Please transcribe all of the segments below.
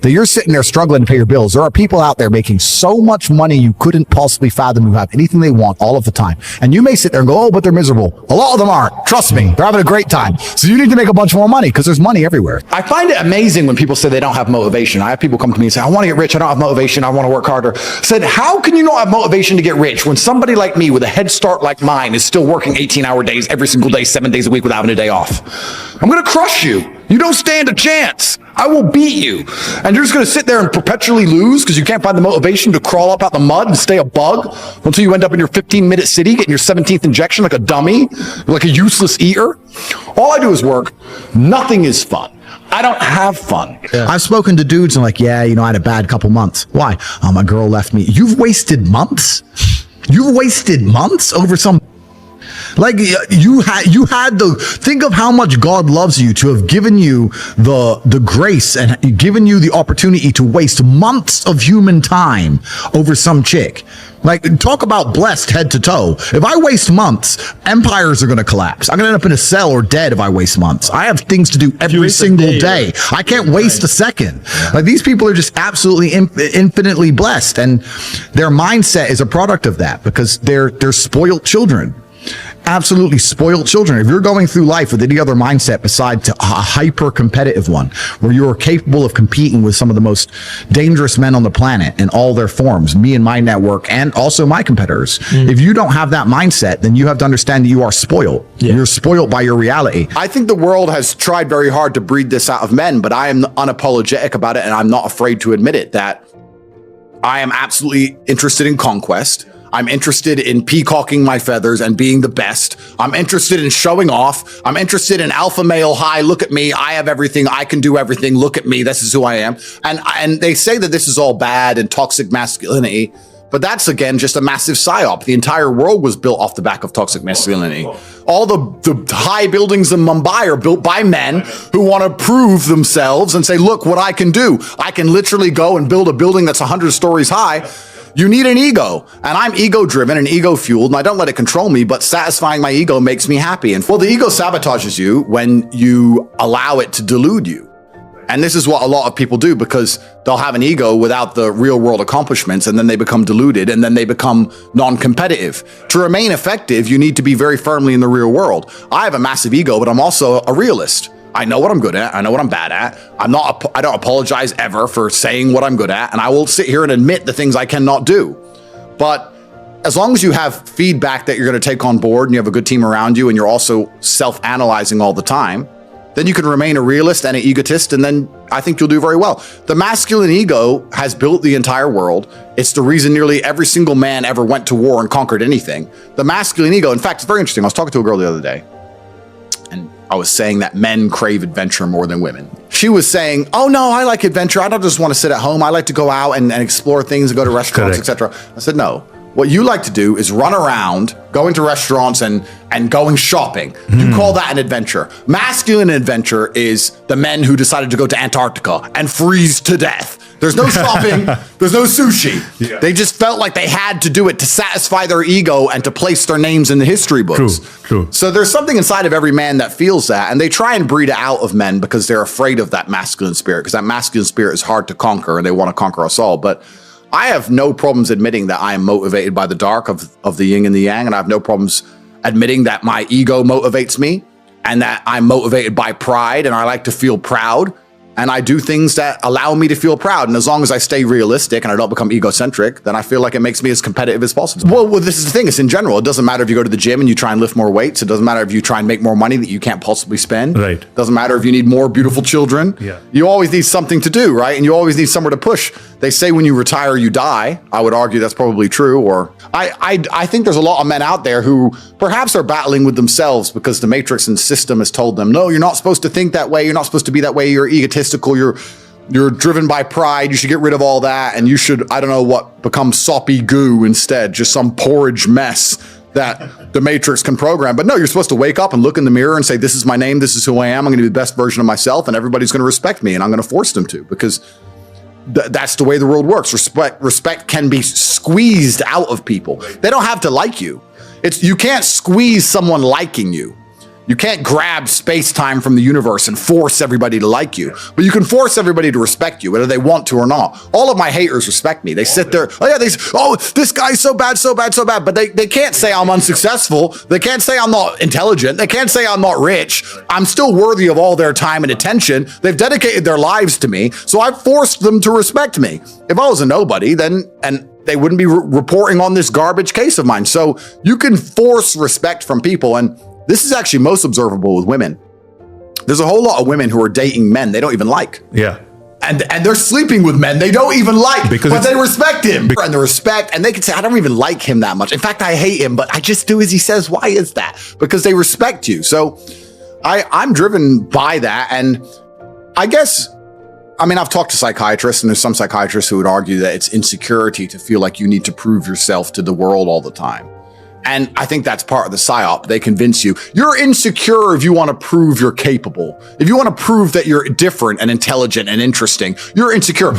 that you're sitting there struggling to pay your bills. There are people out there making so much money you couldn't possibly fathom, who have anything they want all of the time. And you may sit there and go, oh, but they're miserable. A lot of them aren't. Trust me, they're having a great time. So you need to make a bunch more money because there's money everywhere. I find it amazing when people say they don't have motivation. I have people come to me and say, I want to get rich. I don't have motivation. I want to work harder. I said, how can you not have motivation to get rich when somebody like me with a head start like mine is still working 18-hour days every single day, 7 days a week without having a day off? I'm going to crush you. You don't stand a chance. I will beat you. And you're just going to sit there and perpetually lose because you can't find the motivation to crawl up out the mud and stay a bug until you end up in your 15-minute city getting your 17th injection like a dummy, like a useless eater. All I do is work. Nothing is fun. I don't have fun. Yeah. I've spoken to dudes and like, yeah, you know, I had a bad couple months. Why? Oh, my girl left me. You've wasted months? You've wasted months over some... Like you had the, think of how much God loves you to have given you the grace and given you the opportunity to waste months of human time over some chick. Like, talk about blessed head to toe. If I waste months, empires are going to collapse. I'm going to end up in a cell or dead if I waste months. I have things to do every single day. I can't waste a second. Like, these people are just absolutely infinitely blessed, and their mindset is a product of that because they're spoiled children. Absolutely spoiled children. If you're going through life with any other mindset besides a hyper competitive one, where you're capable of competing with some of the most dangerous men on the planet in all their forms, me and my network, and also my competitors. If you don't have that mindset, then you have to understand that you are spoiled. You're spoiled by your reality. I think the world has tried very hard to breed this out of men, but I am unapologetic about it, and I'm not afraid to admit it, that I am absolutely interested in conquest. I'm interested in peacocking my feathers and being the best. I'm interested in showing off. I'm interested in alpha male high. Look at me. I have everything. I can do everything. Look at me. This is who I am. And they say that this is all bad and toxic masculinity, but that's, again, just a massive psyop. The entire world was built off the back of toxic masculinity. All the high buildings in Mumbai are built by men who want to prove themselves and say, look what I can do. I can literally go and build a building that's 100 stories high. You need an ego, and I'm ego driven and ego fueled, and I don't let it control me, but satisfying my ego makes me happy. And well, the ego sabotages you when you allow it to delude you. And this is what a lot of people do, because they'll have an ego without the real world accomplishments, and then they become deluded, and then they become non-competitive. To remain effective, you need to be very firmly in the real world. I have a massive ego, but I'm also a realist. I know what I'm good at. I know what I'm bad at. I don't apologize ever for saying what I'm good at. And I will sit here and admit the things I cannot do. But as long as you have feedback that you're going to take on board and you have a good team around you and you're also self-analyzing all the time, then you can remain a realist and an egotist, and then I think you'll do very well. The masculine ego has built the entire world. It's the reason nearly every single man ever went to war and conquered anything. The masculine ego, in fact, it's very interesting. I was talking to a girl the other day, and I was saying that men crave adventure more than women. She was saying, oh no, I like adventure. I don't just want to sit at home. I like to go out and explore things and go to restaurants, etc. I said, no. What you like to do is run around, going to restaurants and going shopping. You call that an adventure. Masculine adventure is the men who decided to go to Antarctica and freeze to death. There's no shopping. There's no sushi. Yeah. They just felt like they had to do it to satisfy their ego and to place their names in the history books. True. So there's something inside of every man that feels that, and they try and breed it out of men because they're afraid of that masculine spirit, because that masculine spirit is hard to conquer, and they want to conquer us all. But I have no problems admitting that I am motivated by the dark of the yin and the yang, and I have no problems admitting that my ego motivates me and that I'm motivated by pride, and I like to feel proud, and I do things that allow me to feel proud. And as long as I stay realistic and I don't become egocentric, then I feel like it makes me as competitive as possible. Well, this is the thing. It's in general. It doesn't matter if you go to the gym and you try and lift more weights. It doesn't matter if you try and make more money that you can't possibly spend. Right. It doesn't matter if you need more beautiful children. Yeah. You always need something to do, right? And you always need somewhere to push. They say when you retire, you die. I would argue that's probably true. Or I think there's a lot of men out there who perhaps are battling with themselves because the matrix and system has told them, no, you're not supposed to think that way. You're not supposed to be that way. You're egotistical. You're driven by pride. You should get rid of all that. And you should, I don't know what, become soppy goo instead, just some porridge mess that the matrix can program. But no, you're supposed to wake up and look in the mirror and say, this is my name. This is who I am. I'm going to be the best version of myself, and everybody's going to respect me, and I'm going to force them to, because that's the way the world works. Respect can be squeezed out of people. They don't have to like you. You can't squeeze someone liking you. You can't grab space-time from the universe and force everybody to like you, but you can force everybody to respect you, whether they want to or not. All of my haters respect me. They sit there, oh yeah, this guy's so bad, so bad, so bad, but they can't say I'm unsuccessful. They can't say I'm not intelligent. They can't say I'm not rich. I'm still worthy of all their time and attention. They've dedicated their lives to me, so I've forced them to respect me. If I was a nobody, then they wouldn't be reporting on this garbage case of mine. So you can force respect from people, and this is actually most observable with women. There's a whole lot of women who are dating men they don't even like. Yeah. And they're sleeping with men they don't even like, but they respect him. And the respect, and they can say, I don't even like him that much. In fact, I hate him, but I just do as he says. Why is that? Because they respect you. So I'm driven by that. And I guess, I mean, I've talked to psychiatrists, and there's some psychiatrists who would argue that it's insecurity to feel like you need to prove yourself to the world all the time. And I think that's part of the psyop. They convince you you're insecure if you want to prove you're capable. If you want to prove that you're different and intelligent and interesting, you're insecure.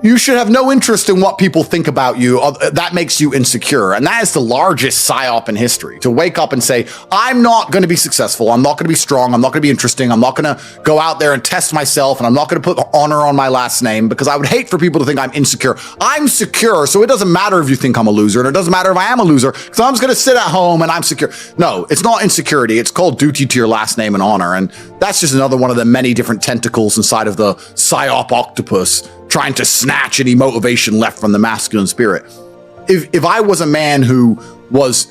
You should have no interest in what people think about you. That makes you insecure. And that is the largest psyop in history, to wake up and say, I'm not going to be successful. I'm not going to be strong. I'm not going to be interesting. I'm not going to go out there and test myself. And I'm not going to put honor on my last name, because I would hate for people to think I'm insecure. I'm secure. So it doesn't matter if you think I'm a loser. And it doesn't matter if I am a loser, because I'm just going to sit at home and I'm secure. No, it's not insecurity. It's called duty to your last name and honor. And that's just another one of the many different tentacles inside of the psyop octopus, trying to snatch any motivation left from the masculine spirit. If I was a man who was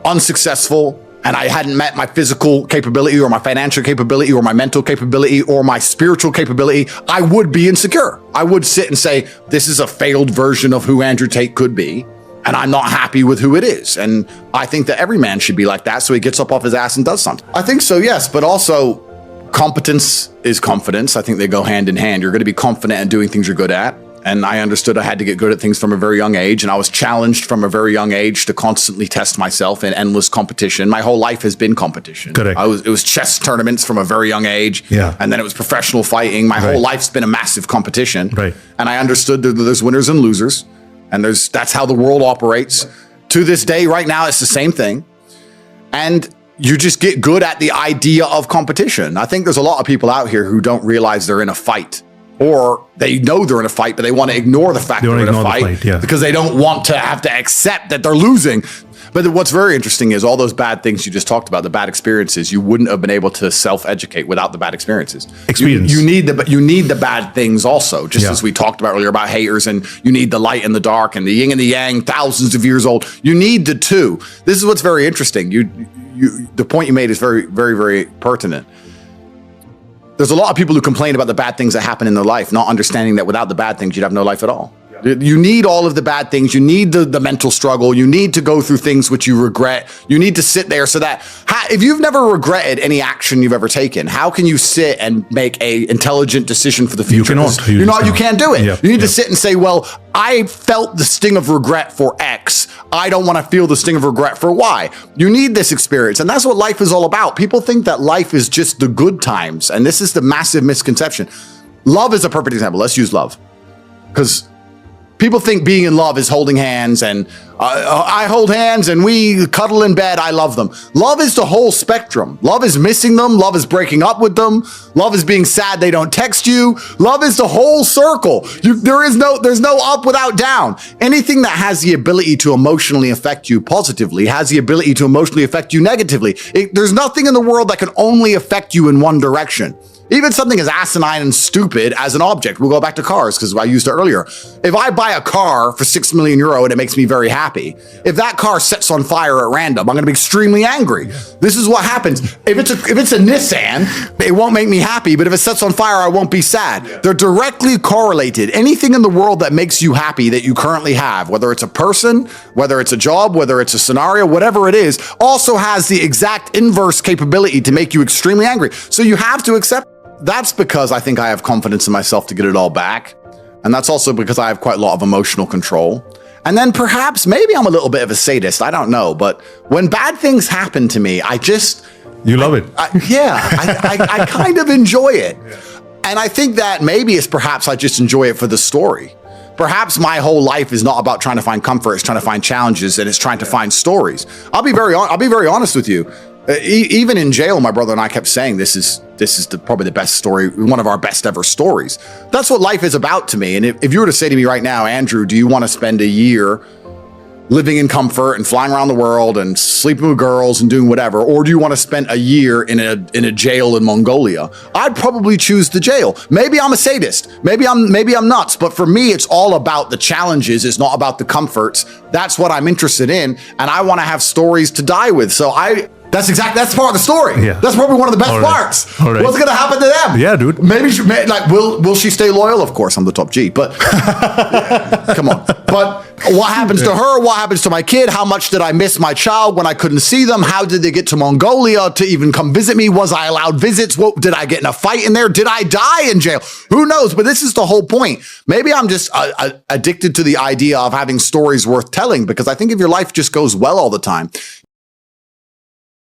unsuccessful and I hadn't met my physical capability or my financial capability or my mental capability or my spiritual capability, I would be insecure. I would sit and say, this is a failed version of who Andrew Tate could be, and I'm not happy with who it is. And I think that every man should be like that, so he gets up off his ass and does something. I think so, yes, but also competence is confidence. I think they go hand in hand. You're going to be confident in doing things you're good at. And I understood I had to get good at things from a very young age. And I was challenged from a very young age to constantly test myself in endless competition. My whole life has been competition. Correct. It was chess tournaments from a very young age. Yeah. And then it was professional fighting. My whole life's been a massive competition. Right. And I understood that there's winners and losers. And that's how the world operates. To this day, right now, it's the same thing. And you just get good at the idea of competition. I think there's a lot of people out here who don't realize they're in a fight, or they know they're in a fight, but they want to ignore the fact they're in a fight because they don't want to have to accept that they're losing. But what's very interesting is all those bad things you just talked about, the bad experiences, you wouldn't have been able to self-educate without the bad experiences. You need the bad things also, just as we talked about earlier about haters, and you need the light and the dark and the yin and the yang, thousands of years old. You need the two. This is what's very interesting. The point you made is very, very, very pertinent. There's a lot of people who complain about the bad things that happen in their life, not understanding that without the bad things, you'd have no life at all. You need all of the bad things. You need the mental struggle. You need to go through things which you regret. You need to sit there so that if you've never regretted any action you've ever taken, how can you sit and make a intelligent decision for the future? You can't do it. You need to sit and say, well, I felt the sting of regret for X. I don't want to feel the sting of regret for Y. You need this experience. And that's what life is all about. People think that life is just the good times. And this is the massive misconception. Love is a perfect example. Let's use love. Because people think being in love is holding hands and I hold hands and we cuddle in bed. I love them. Love is the whole spectrum. Love is missing them. Love is breaking up with them. Love is being sad they don't text you. Love is the whole circle. There's no up without down. Anything that has the ability to emotionally affect you positively has the ability to emotionally affect you negatively. There's nothing in the world that can only affect you in one direction. Even something as asinine and stupid as an object. We'll go back to cars because I used it earlier. If I buy a car for 6 million euro and it makes me very happy, if that car sets on fire at random, I'm going to be extremely angry. This is what happens. If it's a Nissan, it won't make me happy, but if it sets on fire, I won't be sad. They're directly correlated. Anything in the world that makes you happy that you currently have, whether it's a person, whether it's a job, whether it's a scenario, whatever it is, also has the exact inverse capability to make you extremely angry. So you have to accept. That's because I think I have confidence in myself to get it all back. And that's also because I have quite a lot of emotional control. And then perhaps, maybe I'm a little bit of a sadist. I don't know. But when bad things happen to me, You love it. I kind of enjoy it. And I think that maybe it's perhaps I just enjoy it for the story. Perhaps my whole life is not about trying to find comfort. It's trying to find challenges, and it's trying to find stories. I'll be very honest with you. Even in jail, my brother and I kept saying this is probably the best story, one of our best ever stories. That's what life is about to me. And if you were to say to me right now, Andrew, do you want to spend a year living in comfort and flying around the world and sleeping with girls and doing whatever, or do you want to spend a year in a jail in Mongolia? I'd probably choose the jail. Maybe I'm a sadist. Maybe I'm nuts. But for me, it's all about the challenges. It's not about the comforts. That's what I'm interested in, and I want to have stories to die with. So that's part of the story. Yeah. That's probably one of the best parts. All right. What's gonna happen to them? Yeah, dude. Maybe will she stay loyal? Of course, I'm the top G. But come on. But what happens to her? What happens to my kid? How much did I miss my child when I couldn't see them? How did they get to Mongolia to even come visit me? Was I allowed visits? What, did I get in a fight in there? Did I die in jail? Who knows? But this is the whole point. Maybe I'm just addicted to the idea of having stories worth telling, because I think if your life just goes well all the time,